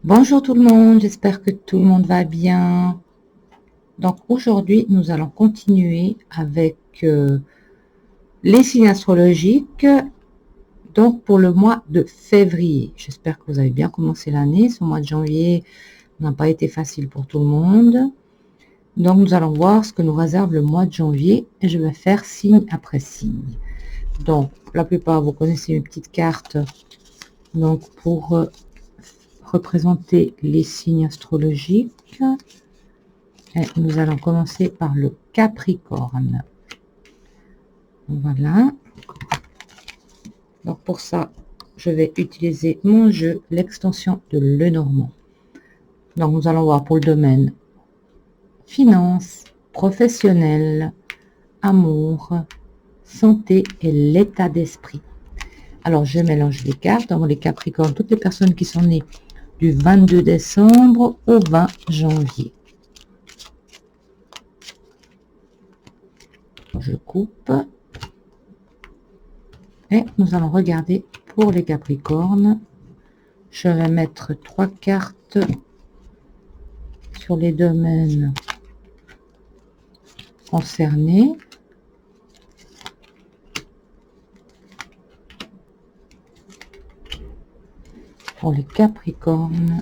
Bonjour tout le monde, j'espère que tout le monde va bien. Donc aujourd'hui, nous allons continuer avec les signes astrologiques, donc pour le mois de février. J'espère que vous avez bien commencé l'année. Ce mois de janvier n'a pas été facile pour tout le monde. Donc nous allons voir ce que nous réserve le mois de janvier et je vais faire signe après signe. Donc la plupart, vous connaissez une petite carte donc pour représenter les signes astrologiques. Et nous allons commencer par le Capricorne. Voilà. Donc pour ça, je vais utiliser mon jeu, l'extension de Lenormand. Donc nous allons voir pour le domaine finance, professionnel, amour, santé et l'état d'esprit. Alors je mélange les cartes. Dans les Capricornes, toutes les personnes qui sont nées du 22 décembre au 20 janvier. Je coupe. Et nous allons regarder pour les Capricornes. Je vais mettre 3 cartes sur les domaines concernés. Pour les Capricornes.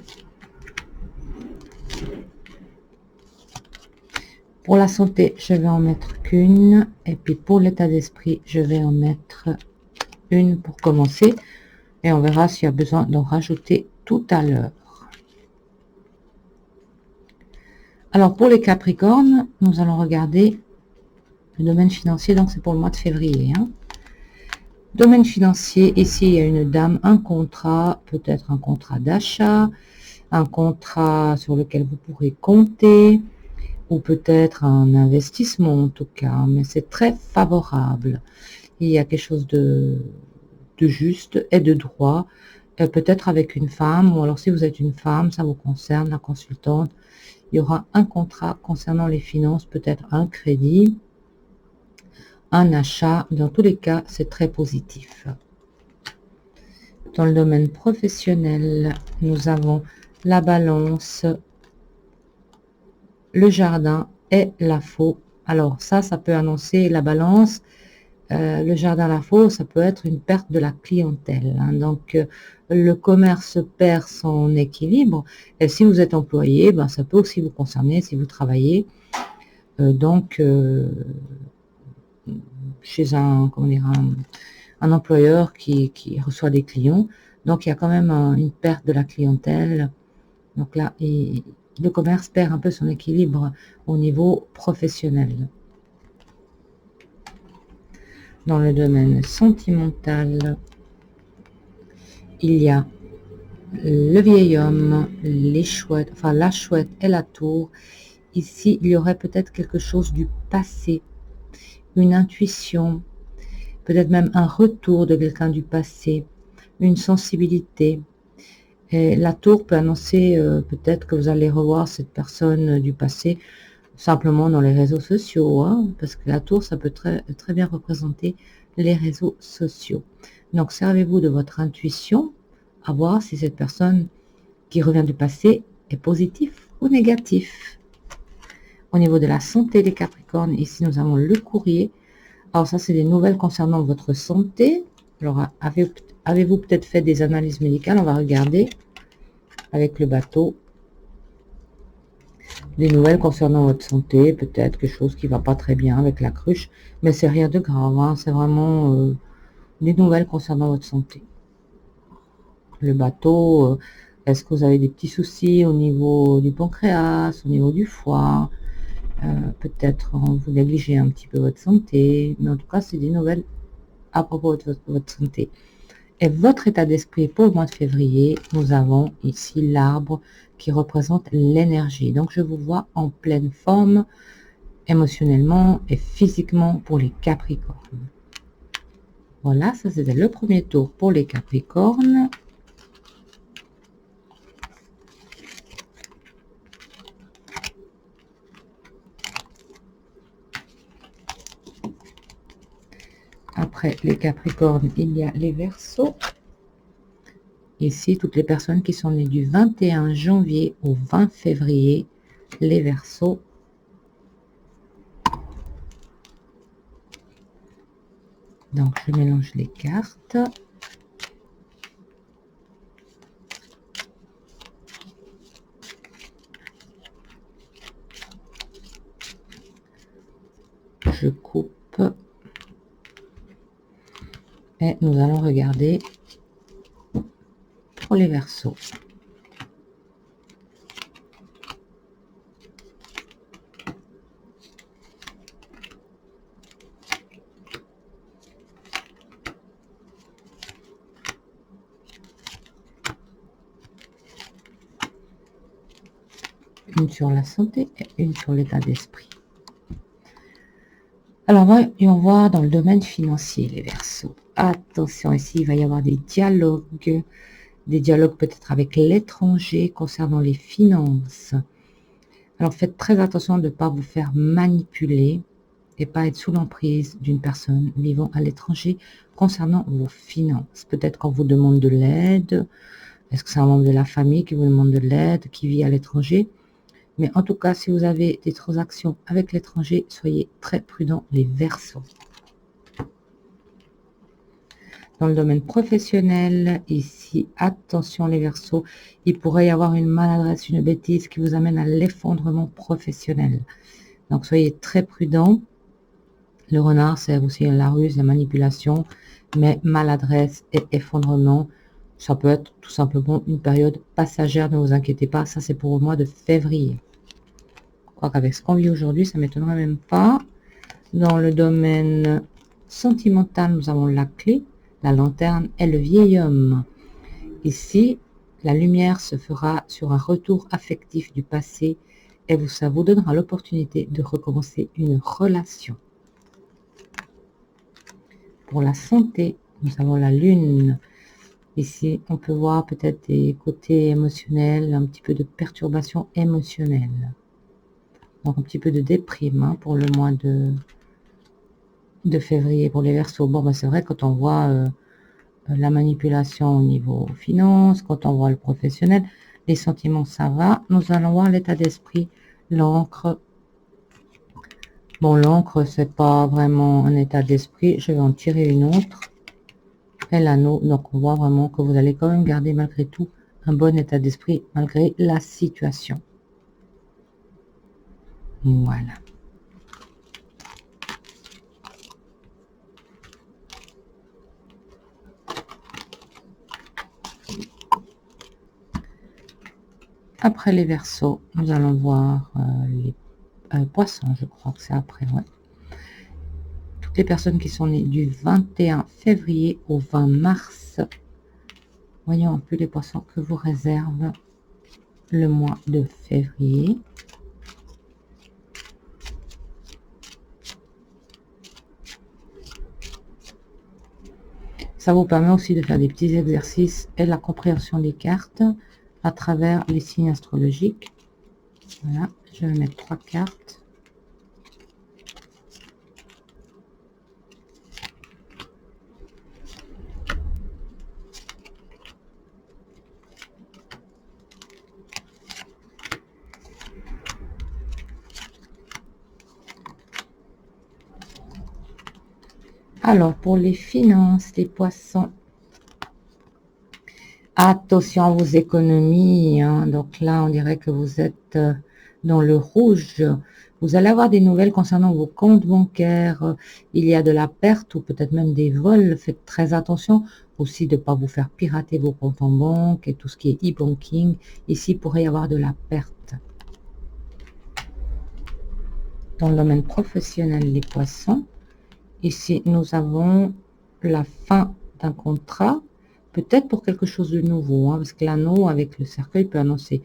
Pour la santé, je vais en mettre qu'une. Et puis pour l'état d'esprit, je vais en mettre une pour commencer. Et on verra s'il y a besoin d'en rajouter tout à l'heure. Alors pour les Capricornes, nous allons regarder le domaine financier. Donc c'est pour le mois de février. Domaine financier, ici il y a une dame, un contrat, peut-être un contrat d'achat, un contrat sur lequel vous pourrez compter, ou peut-être un investissement en tout cas, mais c'est très favorable. Il y a quelque chose de juste et de droit, peut-être avec une femme, ou alors si vous êtes une femme, ça vous concerne, la consultante, il y aura un contrat concernant les finances, peut-être un crédit, un achat. Dans tous les cas, c'est très positif. Dans le domaine professionnel, nous avons la balance, le jardin et la faux. Alors ça peut annoncer la balance. Le jardin, la faux, ça peut être une perte de la clientèle. Donc le commerce perd son équilibre. Et si vous êtes employé, ça peut aussi vous concerner si vous travaillez. Chez un employeur qui reçoit des clients. Donc, il y a quand même une perte de la clientèle. Donc là, le commerce perd un peu son équilibre au niveau professionnel. Dans le domaine sentimental, il y a le vieil homme, les chouettes, enfin la chouette et la tour. Ici, il y aurait peut-être quelque chose du passé, une intuition, peut-être même un retour de quelqu'un du passé, une sensibilité. Et la tour peut annoncer peut-être que vous allez revoir cette personne du passé simplement dans les réseaux sociaux, parce que la tour, ça peut très bien représenter les réseaux sociaux. Donc, servez-vous de votre intuition à voir si cette personne qui revient du passé est positif ou négatif. Au niveau de la santé des Capricornes, ici, nous avons le courrier. Alors ça, c'est des nouvelles concernant votre santé. Alors, avez-vous peut-être fait des analyses médicales? On va regarder avec le bateau. Des nouvelles concernant votre santé, peut-être quelque chose qui va pas très bien avec la cruche, mais c'est rien de grave, c'est vraiment des nouvelles concernant votre santé. Le bateau, est-ce que vous avez des petits soucis au niveau du pancréas, au niveau du foie? Peut-être vous négligez un petit peu votre santé, mais en tout cas, c'est des nouvelles à propos de votre santé. Et votre état d'esprit pour le mois de février, nous avons ici l'arbre qui représente l'énergie. Donc, je vous vois en pleine forme émotionnellement et physiquement pour les Capricornes. Voilà, ça c'était le premier tour pour les Capricornes. Après les Capricornes, il y a les Verseaux. Ici, toutes les personnes qui sont nées du 21 janvier au 20 février, les Verseaux. Donc, je mélange les cartes. Je coupe. Et nous allons regarder pour les Verseaux. Une sur la santé et une sur l'état d'esprit. Alors, on voit dans le domaine financier, les Verseaux. Attention, ici, il va y avoir des dialogues peut-être avec l'étranger concernant les finances. Alors, faites très attention de ne pas vous faire manipuler et pas être sous l'emprise d'une personne vivant à l'étranger concernant vos finances. Peut-être qu'on vous demande de l'aide. Est-ce que c'est un membre de la famille qui vous demande de l'aide, qui vit à l'étranger? Mais en tout cas, si vous avez des transactions avec l'étranger, soyez très prudents, les Verseaux. Dans le domaine professionnel, ici, attention les Verseaux, il pourrait y avoir une maladresse, une bêtise qui vous amène à l'effondrement professionnel. Donc, soyez très prudents. Le renard sert aussi à la ruse, la manipulation, mais maladresse et effondrement, ça peut être tout simplement une période passagère, ne vous inquiétez pas, ça c'est pour le mois de février. Je crois qu'avec ce qu'on vit aujourd'hui, ça ne m'étonnerait même pas. Dans le domaine sentimental, nous avons la clé, la lanterne et le vieil homme. Ici, la lumière se fera sur un retour affectif du passé et ça vous donnera l'opportunité de recommencer une relation. Pour la santé, nous avons la lune. Ici, on peut voir peut-être des côtés émotionnels, un petit peu de perturbation émotionnelle. Donc, un petit peu de déprime hein, pour le mois de février pour les Verseaux. Bon, ben, c'est vrai, quand on voit la manipulation au niveau finance, quand on voit le professionnel, les sentiments, ça va. Nous allons voir l'état d'esprit, l'encre. Bon, l'encre, c'est pas vraiment un état d'esprit. Je vais en tirer une autre. Et l'anneau, donc on voit vraiment que vous allez quand même garder malgré tout un bon état d'esprit malgré la situation. Voilà. Après les Verseaux, nous allons voir les Poissons, je crois que c'est après, ouais. Toutes les personnes qui sont nées du 21 février au 20 mars. Voyons un peu les Poissons que vous réserve le mois de février. Ça vous permet aussi de faire des petits exercices et la compréhension des cartes à travers les signes astrologiques. Voilà, je vais mettre 3 cartes. Alors, pour les finances, les Poissons, attention à vos économies. Hein. Donc là, on dirait que vous êtes dans le rouge. Vous allez avoir des nouvelles concernant vos comptes bancaires. Il y a de la perte ou peut-être même des vols. Faites très attention aussi de ne pas vous faire pirater vos comptes en banque et tout ce qui est e-banking. Ici, il pourrait y avoir de la perte. Dans le domaine professionnel, les Poissons, ici, nous avons la fin d'un contrat, peut-être pour quelque chose de nouveau, hein, parce que l'anneau avec le cercueil peut annoncer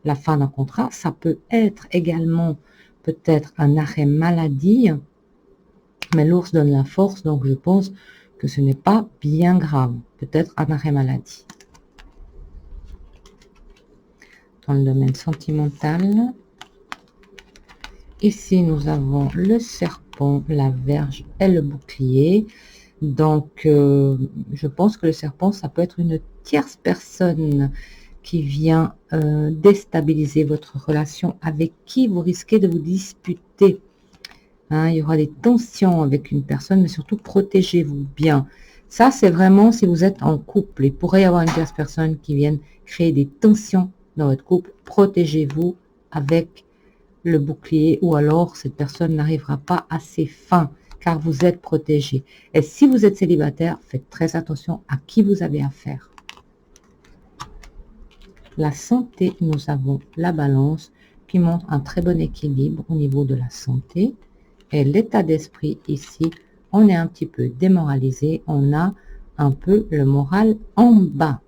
la fin d'un contrat. Ça peut être également peut-être un arrêt maladie, mais l'ours donne la force, donc je pense que ce n'est pas bien grave. Peut-être un arrêt maladie. Dans le domaine sentimental, ici nous avons le serpent, la verge et le bouclier. Donc, je pense que le serpent, ça peut être une tierce personne qui vient déstabiliser votre relation, avec qui vous risquez de vous disputer. Hein, il y aura des tensions avec une personne, mais surtout protégez-vous bien. Ça, c'est vraiment si vous êtes en couple. Il pourrait y avoir une tierce personne qui vienne créer des tensions dans votre couple. Protégez-vous avec le bouclier, ou alors cette personne n'arrivera pas à ses fins car vous êtes protégé. Et si vous êtes célibataire, faites très attention à qui vous avez affaire. La santé, nous avons la balance qui montre un très bon équilibre au niveau de la santé. Et l'état d'esprit ici, on est un petit peu démoralisé, on a un peu le moral en bas.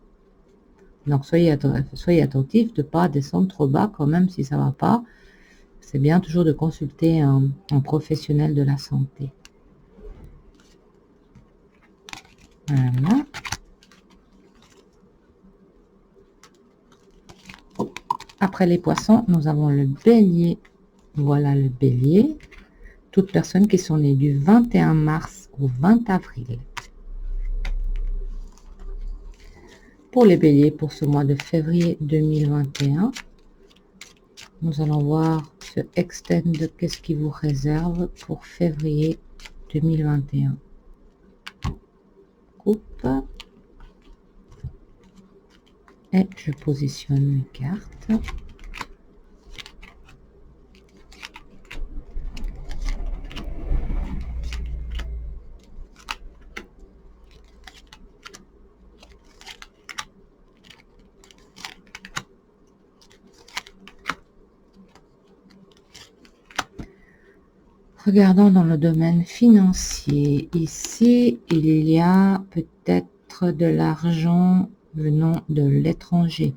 Donc soyez attentifs de ne pas descendre trop bas quand même si ça ne va pas. C'est bien toujours de consulter un professionnel de la santé. Voilà. Après les poissons, nous avons le bélier. Voilà le bélier. Toutes personnes qui sont nées du 21 mars au 20 avril. Pour les béliers, pour ce mois de février 2021, nous allons voir ce extend, qu'est-ce qui vous réserve pour février 2021. Coupe. Et je positionne mes cartes. Regardons dans le domaine financier. Ici, il y a peut-être de l'argent venant de l'étranger.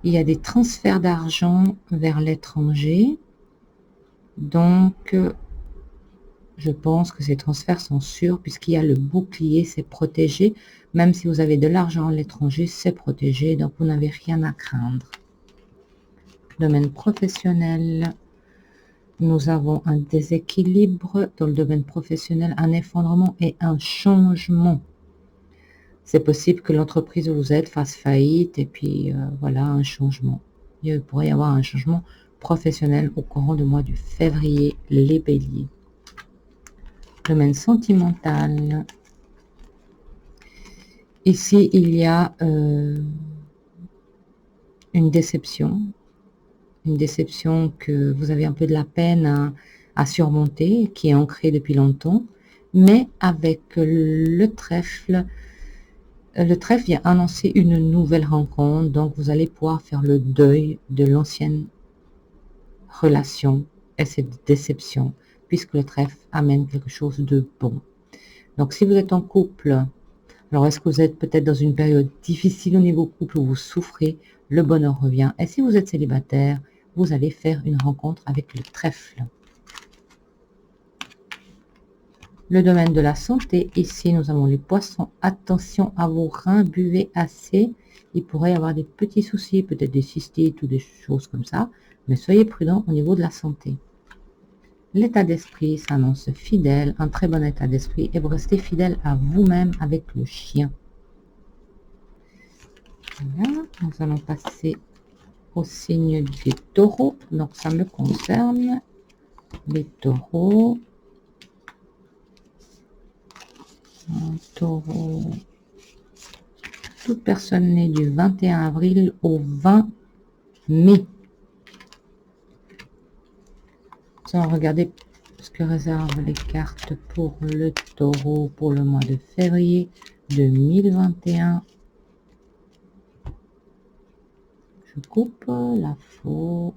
Il y a des transferts d'argent vers l'étranger. Donc, je pense que ces transferts sont sûrs puisqu'il y a le bouclier, c'est protégé. Même si vous avez de l'argent à l'étranger, c'est protégé. Donc, vous n'avez rien à craindre. Domaine professionnel. Nous avons un déséquilibre dans le domaine professionnel, un effondrement et un changement. C'est possible que l'entreprise où vous êtes fasse faillite et puis voilà, un changement. Il pourrait y avoir un changement professionnel au courant du mois de février, les béliers. Domaine sentimental. Ici, il y a une déception que vous avez un peu de la peine à surmonter, qui est ancrée depuis longtemps, mais avec le trèfle vient annoncer une nouvelle rencontre, donc vous allez pouvoir faire le deuil de l'ancienne relation et cette déception, puisque le trèfle amène quelque chose de bon. Donc si vous êtes en couple, alors est-ce que vous êtes peut-être dans une période difficile au niveau couple où vous souffrez, le bonheur revient. Et si vous êtes célibataire, vous allez faire une rencontre avec le trèfle. Le domaine de la santé, ici nous avons les poissons. Attention à vos reins, buvez assez. Il pourrait y avoir des petits soucis, peut-être des cystites ou des choses comme ça. Mais soyez prudents au niveau de la santé. L'état d'esprit s'annonce fidèle, un très bon état d'esprit. Et vous restez fidèle à vous-même avec le chien. Voilà, nous allons passer au signe des taureaux. Donc ça me concerne. Les taureaux. Un taureau. Toute personne née du 21 avril au 20 mai. Nous allons regarder ce que réservent les cartes pour le taureau pour le mois de février 2021. Je coupe la faux.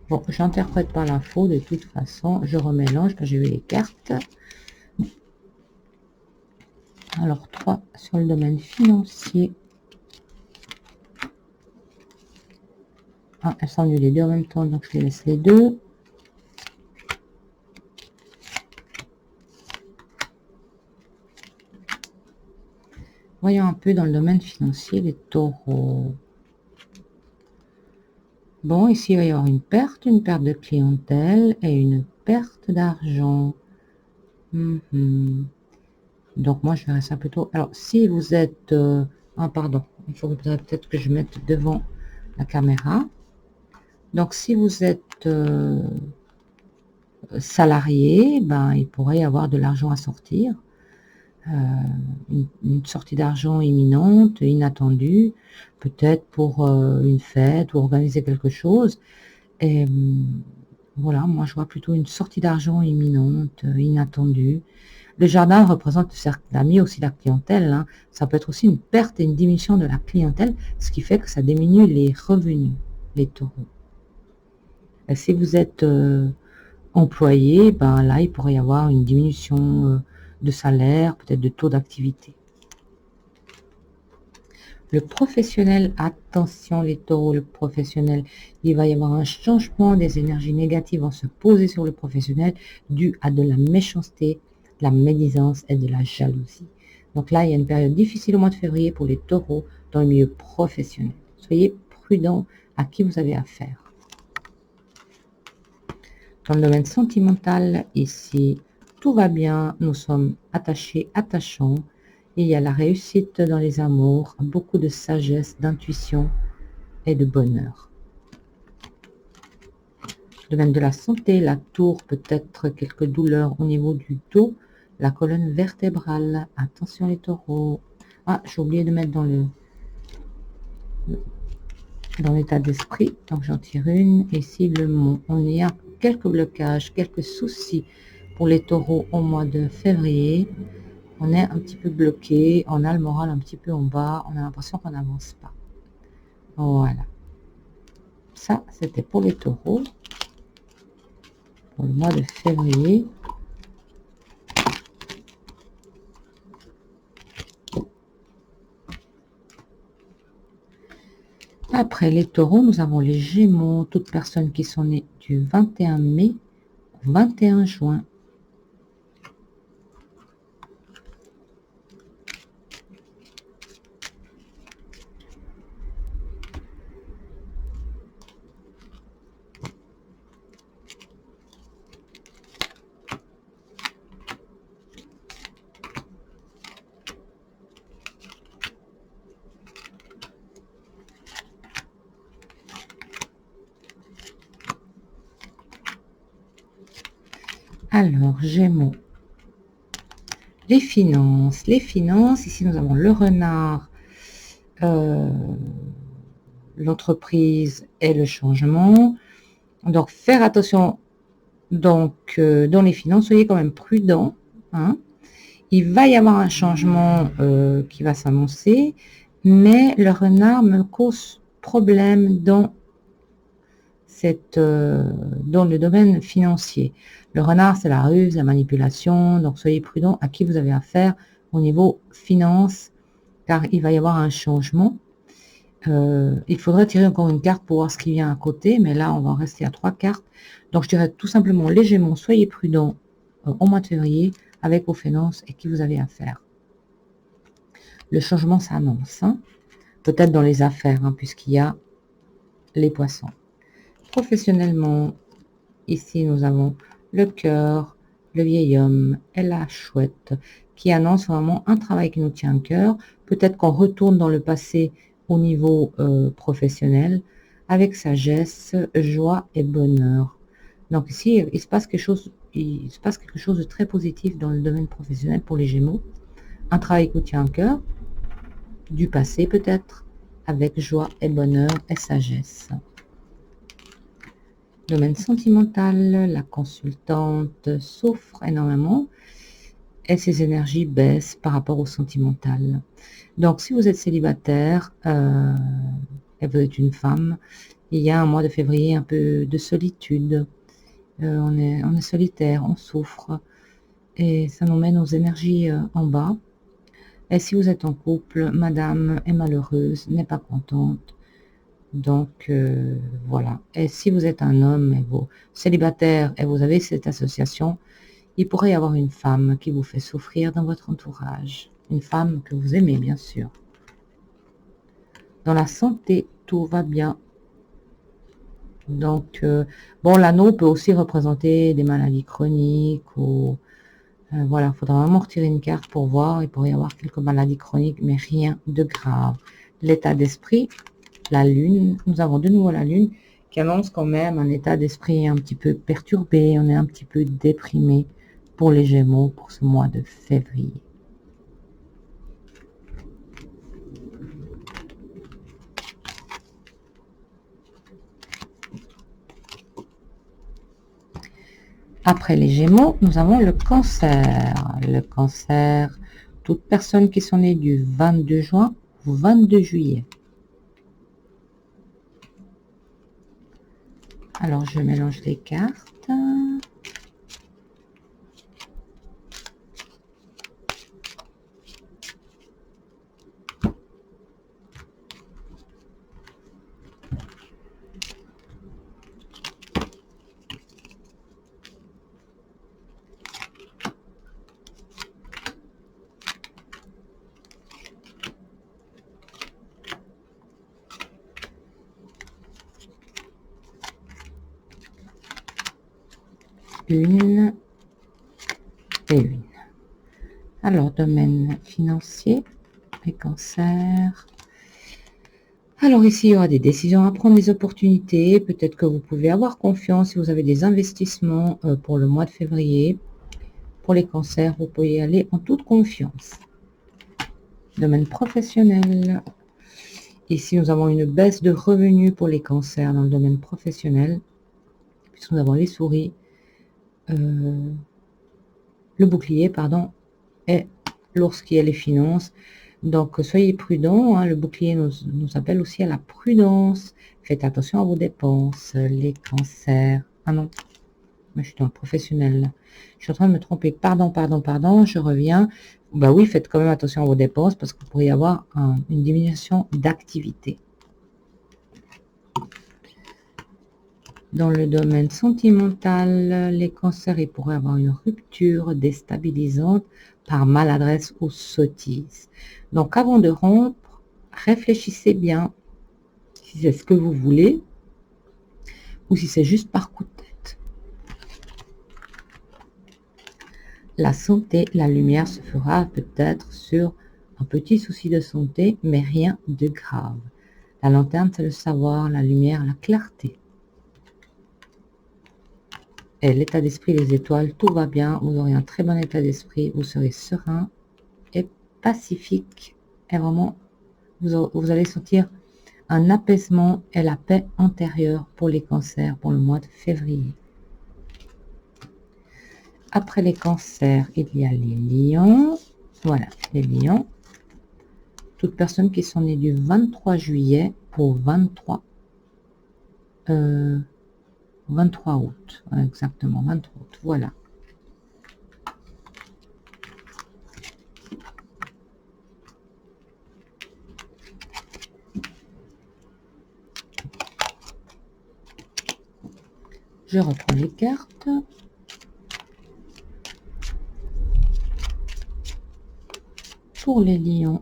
Bon, j'interprète pas la faux de toute façon. Je remélange quand j'ai vu les cartes. Alors, 3 sur le domaine financier. Ah, elles sont venues les deux en même temps, donc je les laisse les deux. Voyons un peu dans le domaine financier les taureaux. Bon, ici, il va y avoir une perte de clientèle et une perte d'argent. Donc, moi, je verrais ça plutôt... Alors, si vous êtes... ah, pardon. Il faudrait peut-être que je mette devant la caméra. Donc, si vous êtes salarié, ben, il pourrait y avoir de l'argent à sortir. Une sortie d'argent imminente, inattendue, peut-être pour une fête ou organiser quelque chose. Et voilà, moi je vois plutôt une sortie d'argent imminente, inattendue. Le jardin représente le cercle d'amis, aussi la clientèle, hein. Ça peut être aussi une perte et une diminution de la clientèle, ce qui fait que ça diminue les revenus, les taureaux. Et si vous êtes employé, ben là, il pourrait y avoir une diminution de salaire, peut-être de taux d'activité. Le professionnel, attention les taureaux, le professionnel, il va y avoir un changement des énergies négatives vont se poser sur le professionnel dû à de la méchanceté, de la médisance et de la jalousie. Donc là, il y a une période difficile au mois de février pour les taureaux dans le milieu professionnel. Soyez prudents à qui vous avez affaire. Dans le domaine sentimental, ici, tout va bien, nous sommes attachés, attachants. Il y a la réussite dans les amours, beaucoup de sagesse, d'intuition et de bonheur. Le domaine de la santé, la tour, peut-être quelques douleurs au niveau du dos, la colonne vertébrale. Attention les taureaux. Ah, j'ai oublié de mettre dans l'état d'esprit, donc j'en tire une. Ici, le mont. On y a quelques blocages, quelques soucis pour les taureaux au mois de février. On est un petit peu bloqué, on a le moral un petit peu en bas, on a l'impression qu'on n'avance pas. Voilà. Ça, c'était pour les taureaux, pour le mois de février. Après les taureaux, nous avons les gémeaux, toutes personnes qui sont nées du 21 mai au 21 juin. Alors, Gémeaux. Les finances. Les finances, ici nous avons le renard, l'entreprise et le changement. Donc, faire attention donc dans les finances, soyez quand même prudent. Hein. Il va y avoir un changement qui va s'annoncer, mais le renard me cause problème dans le domaine financier. Le renard, c'est la ruse, la manipulation, donc soyez prudent à qui vous avez affaire au niveau finance, car il va y avoir un changement. Il faudrait tirer encore une carte pour voir ce qui vient à côté, mais là, on va en rester à 3 cartes. Donc, je dirais tout simplement, les Gémeaux, soyez prudents au mois de février avec vos finances et qui vous avez affaire. Le changement s'annonce, hein, peut-être dans les affaires, hein, puisqu'il y a les poissons. Professionnellement, ici, nous avons le cœur, le vieil homme et la chouette qui annonce vraiment un travail qui nous tient à cœur. Peut-être qu'on retourne dans le passé au niveau professionnel avec sagesse, joie et bonheur. Donc ici, il se passe quelque chose de très positif dans le domaine professionnel pour les Gémeaux. Un travail qui vous tient à cœur, du passé peut-être, avec joie et bonheur et sagesse. Domaine sentimental, la consultante souffre énormément et ses énergies baissent par rapport au sentimental. Donc, si vous êtes célibataire et vous êtes une femme, il y a un mois de février un peu de solitude. On est solitaire, on souffre et ça nous met nos énergies en bas. Et si vous êtes en couple, madame est malheureuse, n'est pas contente. Donc, voilà. Et si vous êtes un homme et vous célibataire et vous avez cette association, il pourrait y avoir une femme qui vous fait souffrir dans votre entourage. Une femme que vous aimez, bien sûr. Dans la santé, tout va bien. Donc, bon, l'anneau peut aussi représenter des maladies chroniques ou Voilà, il faudra vraiment retirer une carte pour voir. Il pourrait y avoir quelques maladies chroniques, mais rien de grave. L'état d'esprit, la lune, nous avons de nouveau la lune qui annonce quand même un état d'esprit un petit peu perturbé. On est un petit peu déprimé pour les Gémeaux pour ce mois de février. Après les Gémeaux, nous avons le Cancer. Le Cancer, toutes personnes qui sont nées du 22 juin au 22 juillet. Alors, je mélange les cartes. Une et une. Alors, domaine financier, les cancers. Alors ici, il y aura des décisions à prendre, des opportunités. Peut-être que vous pouvez avoir confiance si vous avez des investissements pour le mois de février. Pour les cancers, vous pouvez y aller en toute confiance. Domaine professionnel. Ici, nous avons une baisse de revenus pour les cancers dans le domaine professionnel. Puisque nous avons les souris. Le bouclier, pardon, et l'ours qui est les finances. Donc, soyez prudents. Hein, le bouclier nous appelle aussi à la prudence. Faites attention à vos dépenses. Les cancers. Ah non, moi je suis dans le professionnel. Je suis en train de me tromper. Pardon. Je reviens. Bah oui, faites quand même attention à vos dépenses parce que vous pourriez avoir une diminution d'activité. Dans le domaine sentimental, les cancers, ils pourraient avoir une rupture déstabilisante par maladresse ou sottise. Donc, avant de rompre, réfléchissez bien si c'est ce que vous voulez ou si c'est juste par coup de tête. La santé, la lumière se fera peut-être sur un petit souci de santé, mais rien de grave. La lanterne, c'est le savoir, la lumière, la clarté. Et l'état d'esprit, les étoiles, tout va bien. Vous aurez un très bon état d'esprit. Vous serez serein et pacifique. Et vraiment, vous allez sentir un apaisement et la paix intérieure pour les cancers pour le mois de février. Après les cancers, il y a les lions. Voilà, les lions. Toutes personnes qui sont nées du 23 juillet au 23 août, exactement, 23 août, voilà. Je reprends les cartes. Pour les lions,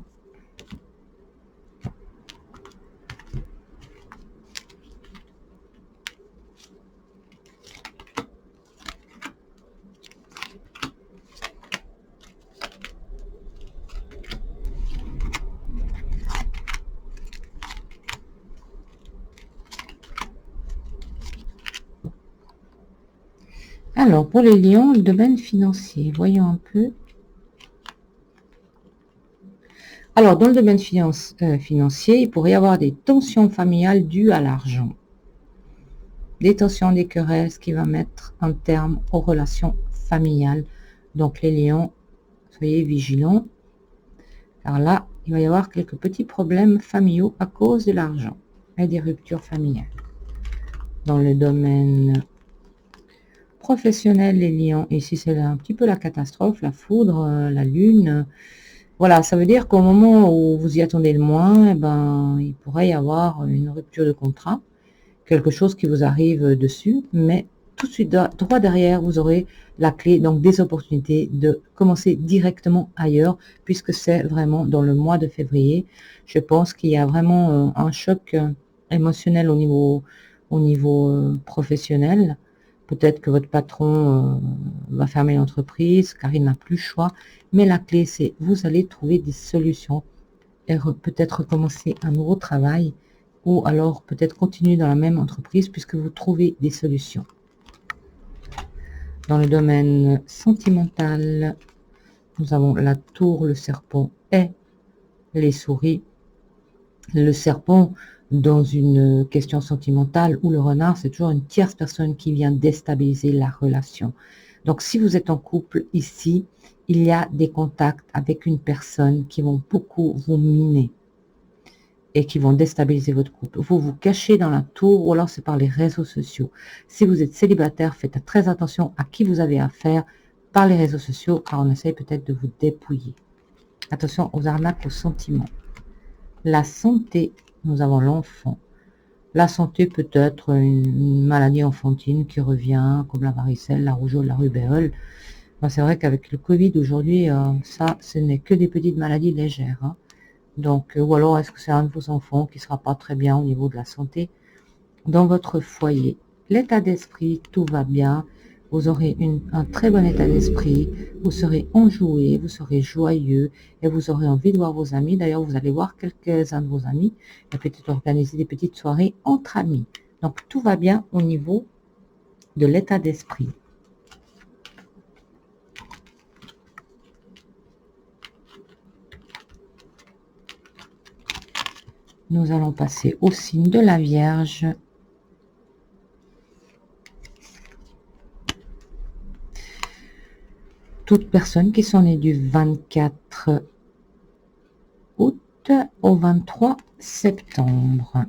alors, pour les lions, le domaine financier, voyons un peu. Alors, dans le domaine financier, il pourrait y avoir des tensions familiales dues à l'argent. Des tensions, des querelles, ce qui va mettre un terme aux relations familiales. Donc, les lions, soyez vigilants. Car là, il va y avoir quelques petits problèmes familiaux à cause de l'argent et des ruptures familiales. Dans le domaine professionnel, les lions, ici c'est un petit peu la catastrophe, la foudre, la lune. Voilà, ça veut dire qu'au moment où vous y attendez le moins, eh ben, il pourrait y avoir une rupture de contrat, quelque chose qui vous arrive dessus, mais tout de suite droit derrière, vous aurez la clé, donc des opportunités de commencer directement ailleurs, puisque c'est vraiment dans le mois de février. Je pense qu'il y a vraiment un choc émotionnel au niveau professionnel, peut-être que votre patron va fermer l'entreprise car il n'a plus le choix. Mais la clé, c'est vous allez trouver des solutions et peut-être recommencer un nouveau travail ou alors peut-être continuer dans la même entreprise puisque vous trouvez des solutions. Dans le domaine sentimental, nous avons la tour, le serpent et les souris. Le serpent, dans une question sentimentale, ou le renard, c'est toujours une tierce personne qui vient déstabiliser la relation. Donc, si vous êtes en couple ici, il y a des contacts avec une personne qui vont beaucoup vous miner et qui vont déstabiliser votre couple. Vous vous cachez dans la tour ou alors c'est par les réseaux sociaux. Si vous êtes célibataire, faites très attention à qui vous avez affaire par les réseaux sociaux car on essaye peut-être de vous dépouiller. Attention aux arnaques, aux sentiments. La santé, nous avons l'enfant. La santé peut être une maladie enfantine qui revient, comme la varicelle, la rougeole, la rubéole. Ben, c'est vrai qu'avec le Covid aujourd'hui, ça, ce n'est que des petites maladies légères. Hein. Donc, ou alors est-ce que c'est un de vos enfants qui ne sera pas très bien au niveau de la santé dans votre foyer? L'état d'esprit, tout va bien. Vous aurez un très bon état d'esprit, vous serez enjoué, vous serez joyeux et vous aurez envie de voir vos amis. D'ailleurs, vous allez voir quelques-uns de vos amis et peut-être organiser des petites soirées entre amis. Donc, tout va bien au niveau de l'état d'esprit. Nous allons passer au signe de la Vierge. Toutes personnes qui sont nées du 24 août au 23 septembre.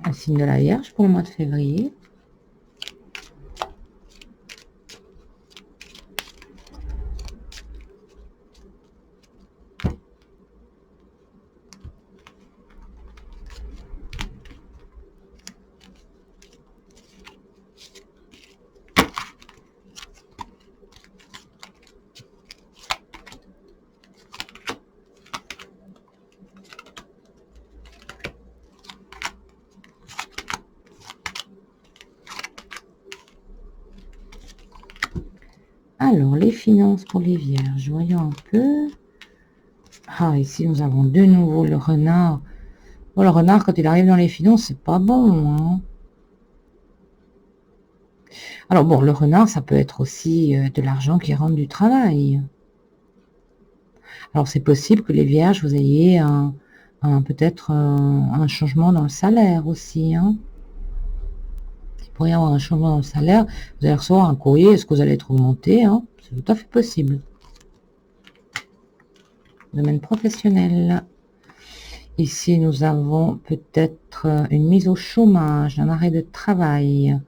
Un signe de la Vierge pour le mois de février. Alors, les finances pour les Vierges, voyons un peu. Ah, ici, nous avons de nouveau le renard. Bon, le renard, quand il arrive dans les finances, c'est pas bon. Hein. Alors, bon, le renard, ça peut être aussi de l'argent qui rentre du travail. Alors, c'est possible que les Vierges, vous ayez peut-être un changement dans le salaire aussi. Hein. Il pourrait y avoir un changement dans le salaire. Vous allez recevoir un courrier. Est-ce que vous allez être augmenté? Hein. C'est tout à fait possible. Domaine professionnel. Ici, nous avons peut-être une mise au chômage, un arrêt de travail,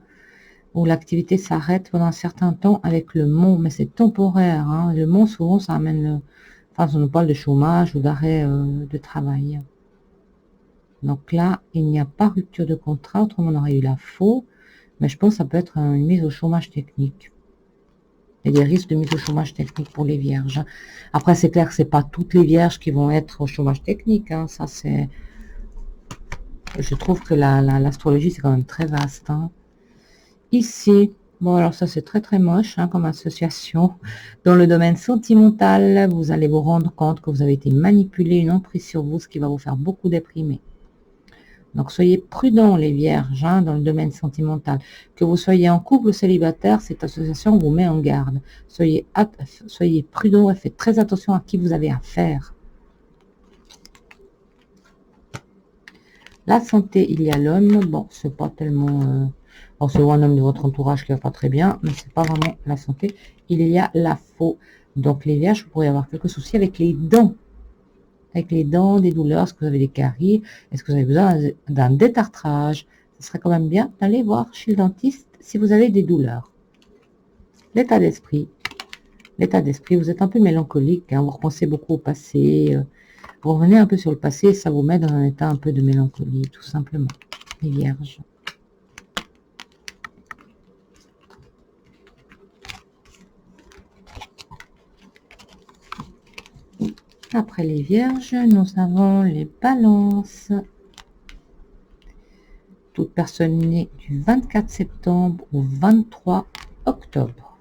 où l'activité s'arrête pendant un certain temps avec le mont, mais c'est temporaire. Hein. Le mont, souvent, ça amène, enfin, on nous parle de chômage ou d'arrêt de travail. Donc là, il n'y a pas rupture de contrat, autrement on aurait eu la faux, mais je pense que ça peut être une mise au chômage technique. Il y a des risques de mise au chômage technique pour les vierges. Après, c'est clair que c'est pas toutes les vierges qui vont être au chômage technique. Hein. Ça, c'est... Je trouve que l'astrologie, c'est quand même très vaste. Hein. Ici, bon, alors ça, c'est très, très moche hein, comme association. Dans le domaine sentimental, vous allez vous rendre compte que vous avez été manipulé, une emprise sur vous, ce qui va vous faire beaucoup déprimer. Donc, soyez prudents, les vierges, hein, dans le domaine sentimental. Que vous soyez en couple ou célibataire, cette association vous met en garde. Soyez prudents et faites très attention à qui vous avez affaire. La santé, il y a l'homme. Bon, c'est pas tellement... Bon, c'est un homme de votre entourage qui va pas très bien, mais c'est pas vraiment la santé. Il y a la faux. Donc, les vierges, vous pourriez avoir quelques soucis avec les dents. Avec les dents, des douleurs, est-ce que vous avez des caries, est-ce que vous avez besoin d'un détartrage? Ce serait quand même bien d'aller voir chez le dentiste si vous avez des douleurs. L'état d'esprit. L'état d'esprit, vous êtes un peu mélancolique, hein, vous repensez beaucoup au passé, vous revenez un peu sur le passé, ça vous met dans un état un peu de mélancolie, tout simplement, les vierges. Après les vierges, nous avons les balances. toute personne née du 24 septembre au 23 octobre.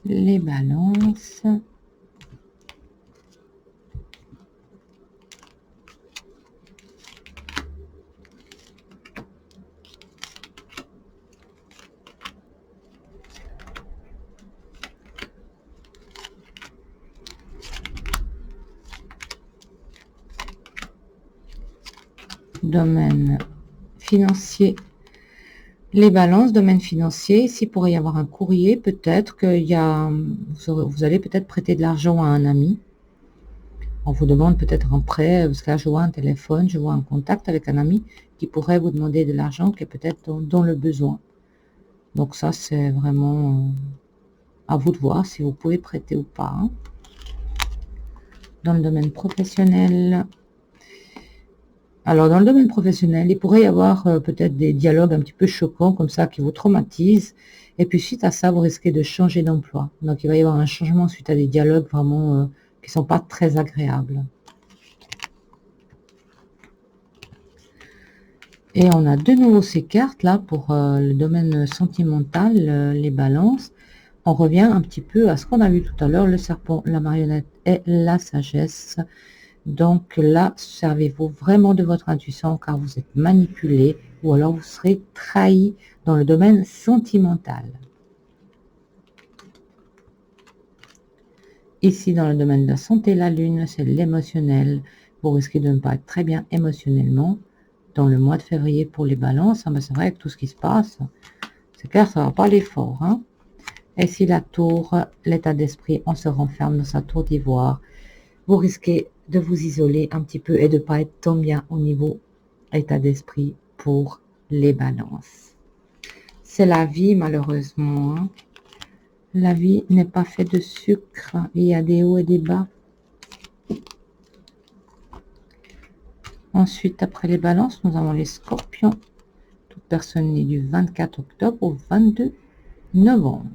Les balances. Domaine financier. Les balances, domaine financier, ici pourrait y avoir un courrier, peut-être qu'il y a, vous allez peut-être prêter de l'argent à un ami. On vous demande peut-être un prêt, parce que là je vois un téléphone, je vois un contact avec un ami qui pourrait vous demander de l'argent, qui est peut-être dans le besoin. Donc ça c'est vraiment à vous de voir si vous pouvez prêter ou pas. Dans le domaine professionnel, alors dans le domaine professionnel, il pourrait y avoir peut-être des dialogues un petit peu choquants comme ça qui vous traumatisent. Et puis suite à ça, vous risquez de changer d'emploi. Donc il va y avoir un changement suite à des dialogues vraiment qui sont pas très agréables. Et on a de nouveau ces cartes là pour le domaine sentimental, les balances. On revient un petit peu à ce qu'on a vu tout à l'heure, le serpent, la marionnette et la sagesse. Donc là, servez-vous vraiment de votre intuition car vous êtes manipulé ou alors vous serez trahi dans le domaine sentimental. Ici, dans le domaine de la santé, la lune, c'est l'émotionnel. Vous risquez de ne pas être très bien émotionnellement dans le mois de février pour les balances. Ben, c'est vrai que tout ce qui se passe, c'est clair, ça ne va pas aller fort. Et si la tour, l'état d'esprit, on se renferme dans sa tour d'ivoire, vous risquez de vous isoler un petit peu et de ne pas être tant bien au niveau état d'esprit pour les balances. C'est la vie malheureusement. La vie n'est pas faite de sucre. Il y a des hauts et des bas. Ensuite, après les balances, nous avons les scorpions. Toute personne née du 24 octobre au 22 novembre.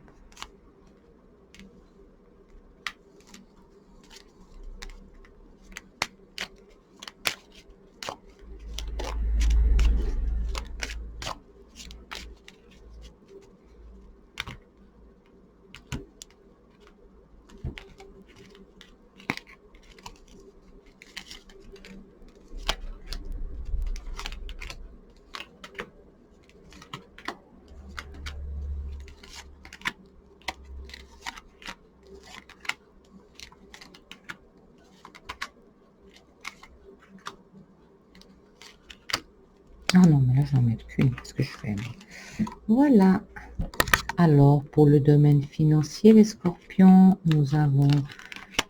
Ah non, mais là, j'en mets qu'une. Qu'est-ce que je fais? Voilà. Alors, pour le domaine financier, les scorpions, nous avons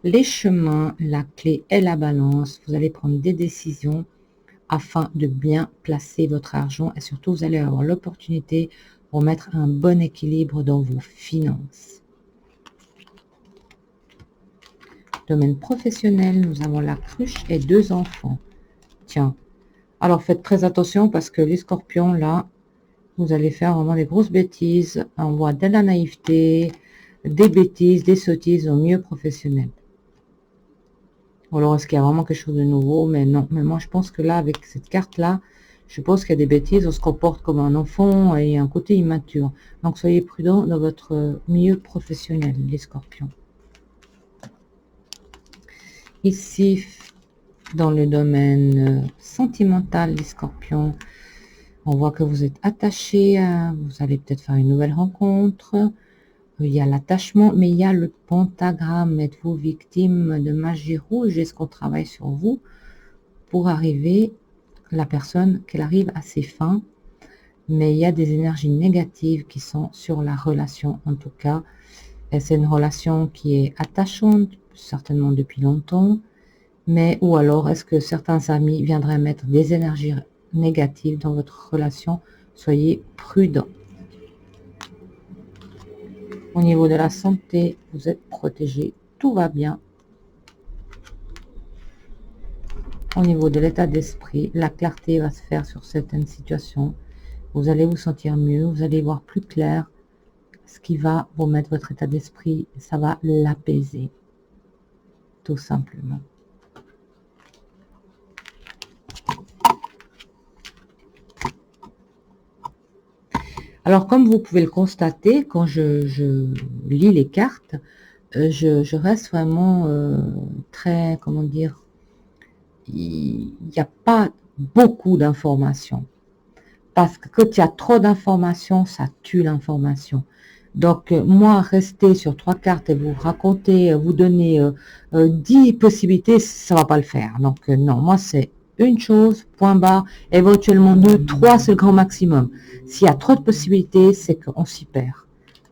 les chemins, la clé et la balance. Vous allez prendre des décisions afin de bien placer votre argent et surtout, vous allez avoir l'opportunité pour mettre un bon équilibre dans vos finances. Domaine professionnel, nous avons la cruche et 2 enfants. Tiens, alors faites très attention parce que les scorpions, là, vous allez faire vraiment des grosses bêtises. On voit de la naïveté, des bêtises, des sottises au milieu professionnel. Alors, est-ce qu'il y a vraiment quelque chose de nouveau? Mais non. Mais moi, je pense que là, avec cette carte-là, je pense qu'il y a des bêtises. On se comporte comme un enfant et il y a un côté immature. Donc, soyez prudents dans votre milieu professionnel, les scorpions. Ici, dans le domaine sentimental, les scorpions, on voit que vous êtes attaché, vous allez peut-être faire une nouvelle rencontre. Il y a l'attachement, mais il y a le pentagramme. Êtes-vous victime de magie rouge? Est-ce qu'on travaille sur vous pour arriver, la personne, qu'elle arrive à ses fins? Mais il y a des énergies négatives qui sont sur la relation, en tout cas. Et c'est une relation qui est attachante, certainement depuis longtemps. Mais, ou alors, est-ce que certains amis viendraient mettre des énergies négatives dans votre relation? Soyez prudents. Au niveau de la santé, vous êtes protégé, tout va bien. Au niveau de l'état d'esprit, la clarté va se faire sur certaines situations. Vous allez vous sentir mieux, vous allez voir plus clair. ce qui va vous mettre votre état d'esprit, ça va l'apaiser, tout simplement. Alors, comme vous pouvez le constater, quand je lis les cartes, je reste vraiment très, comment dire, il n'y a pas beaucoup d'informations. Parce que quand il y a trop d'informations, ça tue l'information. Donc, moi, rester sur 3 cartes et vous raconter, vous donner 10 possibilités, ça ne va pas le faire. Donc, non, moi, c'est une chose, point barre, éventuellement 2, 3, c'est le grand maximum. S'il y a trop de possibilités, c'est qu'on s'y perd.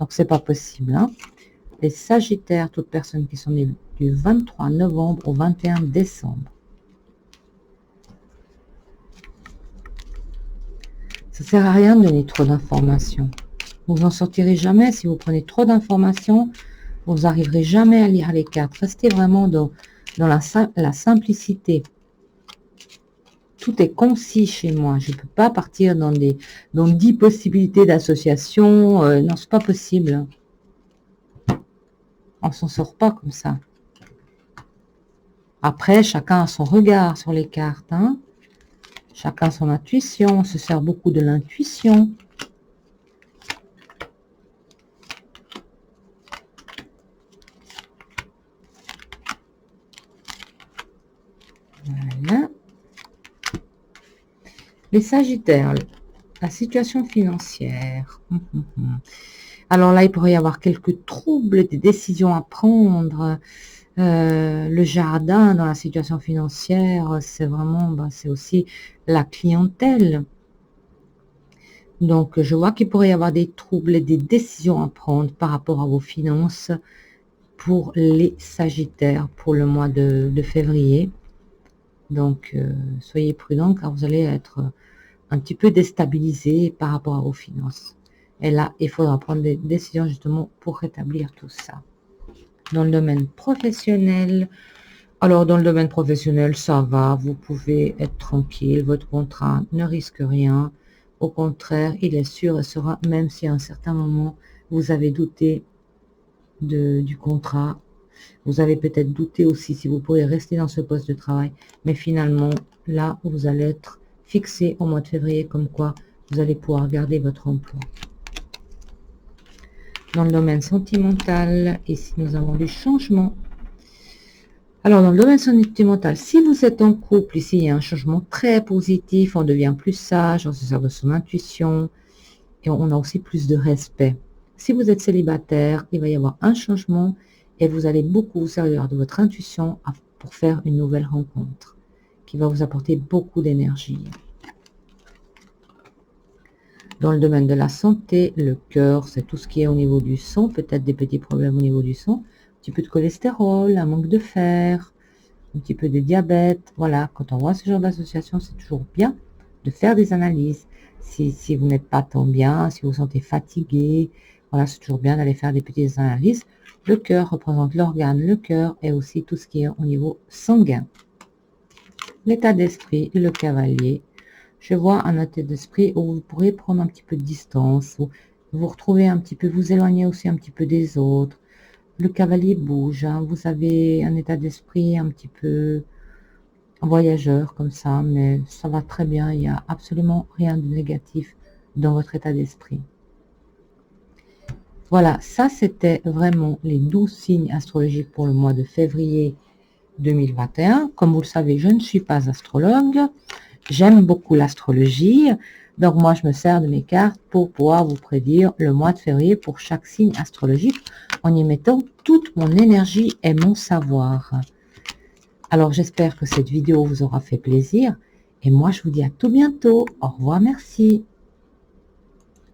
Donc, c'est pas possible. Hein. Les Sagittaires, toutes personnes qui sont nées du 23 novembre au 21 décembre. Ça ne sert à rien de donner trop d'informations. Vous n'en sortirez jamais. Si vous prenez trop d'informations, vous n'arriverez jamais à lire les cartes. Restez vraiment dans la simplicité. Tout est concis chez moi. Je ne peux pas partir dans 10 possibilités d'association. Non, c'est pas possible. On ne s'en sort pas comme ça. Après, chacun a son regard sur les cartes. Hein. Chacun son intuition. On se sert beaucoup de l'intuition. Voilà. Les Sagittaires, la situation financière. Alors là, il pourrait y avoir quelques troubles, des décisions à prendre. Le jardin dans la situation financière, c'est vraiment, c'est aussi la clientèle. Donc, je vois qu'il pourrait y avoir des troubles et des décisions à prendre par rapport à vos finances pour les Sagittaires pour le mois de février. Donc, soyez prudents car vous allez être un petit peu déstabilisé par rapport à vos finances. Et là, il faudra prendre des décisions justement pour rétablir tout ça. Dans le domaine professionnel, alors dans le domaine professionnel, ça va, vous pouvez être tranquille, votre contrat ne risque rien. Au contraire, il est sûr et serein, même si à un certain moment, vous avez douté du contrat. Vous avez peut-être douté aussi si vous pourrez rester dans ce poste de travail. Mais finalement, là, vous allez être fixé au mois de février, comme quoi vous allez pouvoir garder votre emploi. Dans le domaine sentimental, ici nous avons du changement. Alors dans le domaine sentimental, si vous êtes en couple, ici il y a un changement très positif, on devient plus sage, on se sert de son intuition et on a aussi plus de respect. Si vous êtes célibataire, il va y avoir un changement et vous allez beaucoup vous servir de votre intuition pour faire une nouvelle rencontre qui va vous apporter beaucoup d'énergie. Dans le domaine de la santé, le cœur, c'est tout ce qui est au niveau du sang, peut-être des petits problèmes au niveau du sang, un petit peu de cholestérol, un manque de fer, un petit peu de diabète. Voilà, quand on voit ce genre d'association, c'est toujours bien de faire des analyses. Si vous n'êtes pas tant bien, si vous vous sentez fatigué, voilà, c'est toujours bien d'aller faire des petites analyses. Le cœur représente l'organe, le cœur et aussi tout ce qui est au niveau sanguin. L'état d'esprit, le cavalier. Je vois un état d'esprit où vous pourrez prendre un petit peu de distance, vous retrouvez un petit peu, vous éloigner aussi un petit peu des autres. Le cavalier bouge, hein, vous avez un état d'esprit un petit peu voyageur comme ça, mais ça va très bien, il n'y a absolument rien de négatif dans votre état d'esprit. Voilà, ça c'était vraiment les 12 signes astrologiques pour le mois de février 2021. Comme vous le savez, je ne suis pas astrologue. J'aime beaucoup l'astrologie, donc moi je me sers de mes cartes pour pouvoir vous prédire le mois de février pour chaque signe astrologique en y mettant toute mon énergie et mon savoir. Alors j'espère que cette vidéo vous aura fait plaisir et moi je vous dis à tout bientôt. Au revoir, merci.